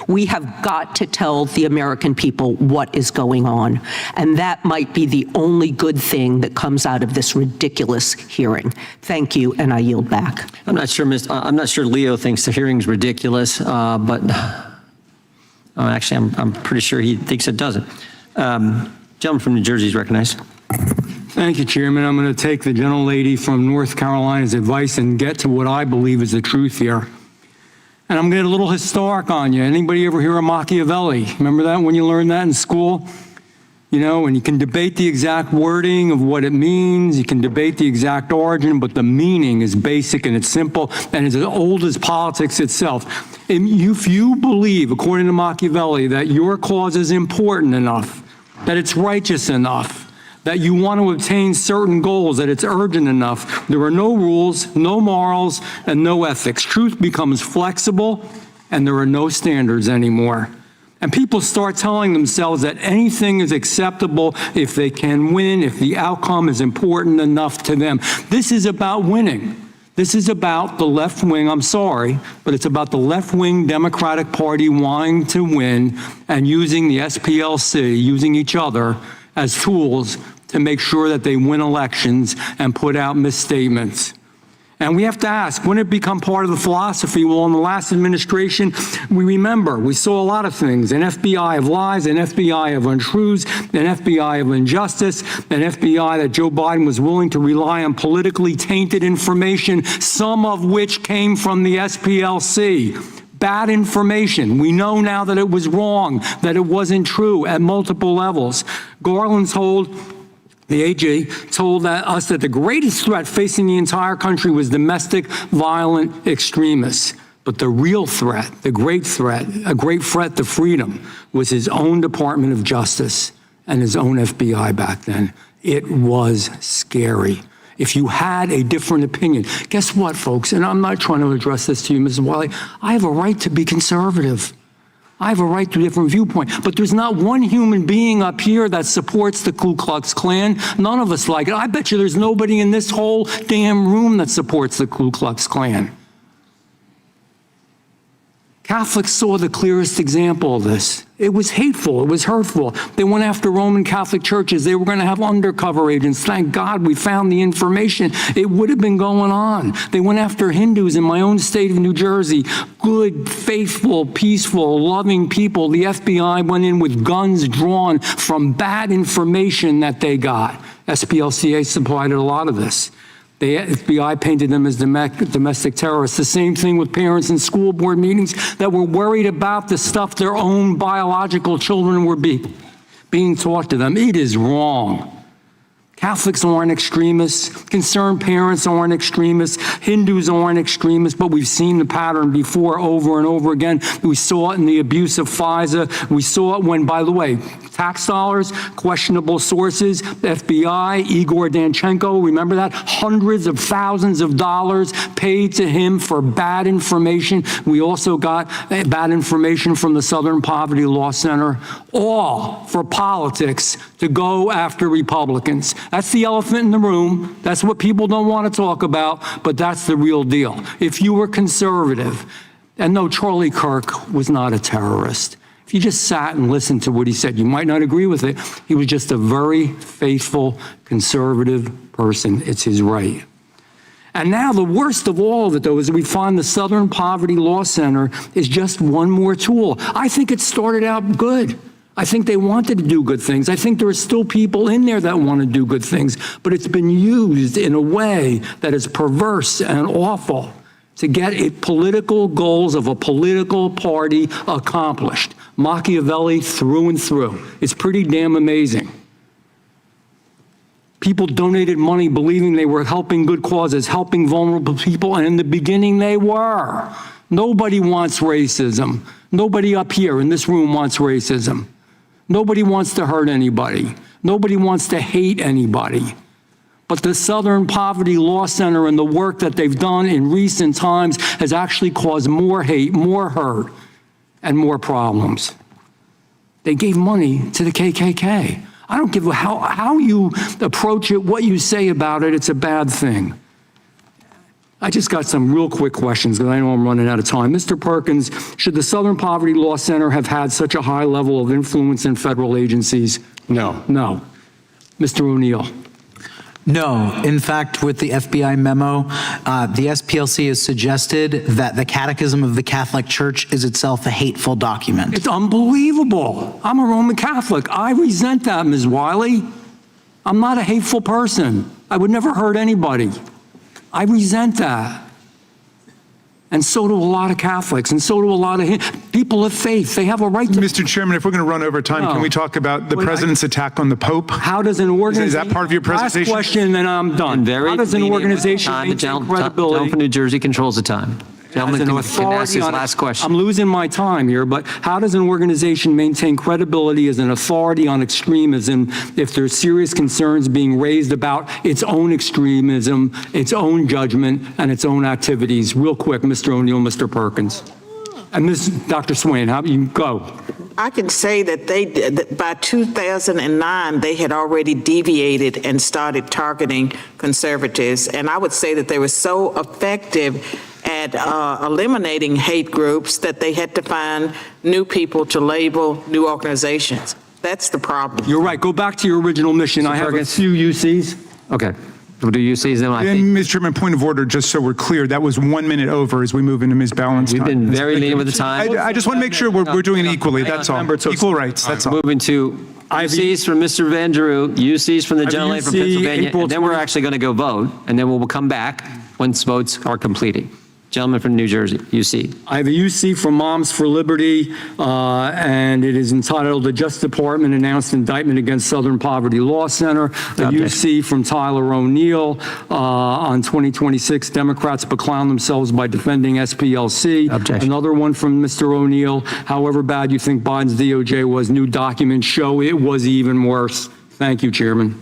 We have got to tell the American people what is going on, and that might be the only good thing that comes out of this ridiculous hearing. Thank you, and I yield back. I'm not sure Leo thinks the hearing's ridiculous, but actually, I'm pretty sure he thinks it doesn't. Gentleman from New Jersey is recognized. Thank you, Chairman. I'm going to take the gentlelady from North Carolina's advice and get to what I believe is the truth here. And I'm going to get a little historic on you. Anybody ever hear of Machiavelli? Remember that when you learned that in school? You know, and you can debate the exact wording of what it means. You can debate the exact origin, but the meaning is basic and it's simple and it's as old as politics itself. And if you believe, according to Machiavelli, that your cause is important enough, that it's righteous enough, that you want to obtain certain goals, that it's urgent enough, there are no rules, no morals, and no ethics. Truth becomes flexible, and there are no standards anymore. And people start telling themselves that anything is acceptable if they can win, if the outcome is important enough to them. This is about winning. This is about the left wing, I'm sorry, but it's about the left-wing Democratic Party wanting to win and using the SPLC, using each other as tools to make sure that they win elections and put out misstatements. And we have to ask, when it become part of the philosophy? Well, in the last administration, we saw a lot of things, an FBI of lies, an FBI of untruths, an FBI of injustice, an FBI that Joe Biden was willing to rely on politically tainted information, some of which came from the SPLC. Bad information. We know now that it was wrong, that it wasn't true at multiple levels. The AG told us that the greatest threat facing the entire country was domestic violent extremists. But the real threat, the great threat, a great threat to freedom, was his own Department of Justice and his own FBI back then. It was scary. If you had a different opinion, guess what, folks? And I'm not trying to address this to you, Mrs. Wiley. I have a right to be conservative. I have a right to a different viewpoint, but there's not one human being up here that supports the Ku Klux Klan. None of us like it. I bet you there's nobody in this whole damn room that supports the Ku Klux Klan. Catholics saw the clearest example of this. It was hateful. It was hurtful. They went after Roman Catholic churches. They were going to have undercover agents. Thank God we found the information. It would have been going on. They went after Hindus in my own state of New Jersey. Good, faithful, peaceful, loving people. The FBI went in with guns drawn from bad information that they got. SPLCA supplied a lot of this. The FBI painted them as domestic terrorists. The same thing with parents in school board meetings that were worried about the stuff their own biological children were being taught to them. It is wrong. Catholics aren't extremists. Concerned parents aren't extremists. Hindus aren't extremists, but we've seen the pattern before over and over again. We saw it in the abuse of FISA. We saw it when, by the way, tax dollars, questionable sources, FBI, Igor Danchenko, remember that? Hundreds of thousands of dollars paid to him for bad information. We also got bad information from the Southern Poverty Law Center, all for politics to go after Republicans. That's the elephant in the room. That's what people don't want to talk about, but that's the real deal. If you were conservative, and no, Charlie Kirk was not a terrorist. If you just sat and listened to what he said, you might not agree with it. He was just a very faithful, conservative person. It's his right. And now the worst of all of it, though, is we find the Southern Poverty Law Center is just one more tool. I think it started out good. I think they wanted to do good things. I think there are still people in there that want to do good things, but it's been used in a way that is perverse and awful to get political goals of a political party accomplished. Machiavelli through and through. It's pretty damn amazing. People donated money believing they were helping good causes, helping vulnerable people, and in the beginning they were. Nobody wants racism. Nobody up here in this room wants racism. Nobody wants to hurt anybody. Nobody wants to hate anybody. But the Southern Poverty Law Center and the work that they've done in recent times has actually caused more hate, more hurt, and more problems. They gave money to the KKK. I don't give a how you approach it, what you say about it, it's a bad thing. I just got some real quick questions because I know I'm running out of time. Mr. Perkins, should the Southern Poverty Law Center have had such a high level of influence in federal agencies? No. No. Mr. O'Neill? No. In fact, with the FBI memo, the SPLC has suggested that the Catechism of the Catholic Church is itself a hateful document. It's unbelievable. I'm a Roman Catholic. I resent that, Ms. Wiley. I'm not a hateful person. I would never hurt anybody. I resent that. And so do a lot of Catholics, and so do a lot of people of faith. They have a right to... Mr. Chairman, if we're going to run over time, can we talk about the president's attack on the Pope? How does an organization... Is that part of your presentation? Last question, then I'm done. How does an organization maintain Gentleman credibility? from New Jersey controls the time. Gentleman can ask his last question. I'm losing my time here, but how does an organization maintain credibility as an authority on extremism if there's serious concerns being raised about its own extremism, its own judgment, and its own activities? Real quick, Mr. O'Neill, Mr. Perkins. And Dr. Swain, how you go? I can say that by 2009, they had already deviated and started targeting conservatives. And I would say that they were so effective at eliminating hate groups that they had to find new people to label new organizations. That's the problem. You're right. Go back to your original mission. I have a few UCs. Okay. We'll do UCs then. And Mr. Chairman, point of order, just so we're clear, that was 1 minute over as we move into Ms. Balance We've time. been very lenient with the time. I just want to make sure we're doing it equally, that's all. Equal rights, that's all. Moving to UCs from Mr. Van Drew, UCs from the gentleman from Pennsylvania, and then we're actually going to go vote, and then we'll come back once votes are completed. Gentleman from New Jersey, UC. I have a UC from Moms for Liberty, and it is entitled "The Justice Department Announced Indictment Against Southern Poverty Law Center." A UC from Tyler O'Neill on 2026, Democrats beclown themselves by defending SPLC. Objection. Another one from Mr. O'Neill. However bad you think Biden's DOJ was, new documents show it was even worse. Thank you, Chairman.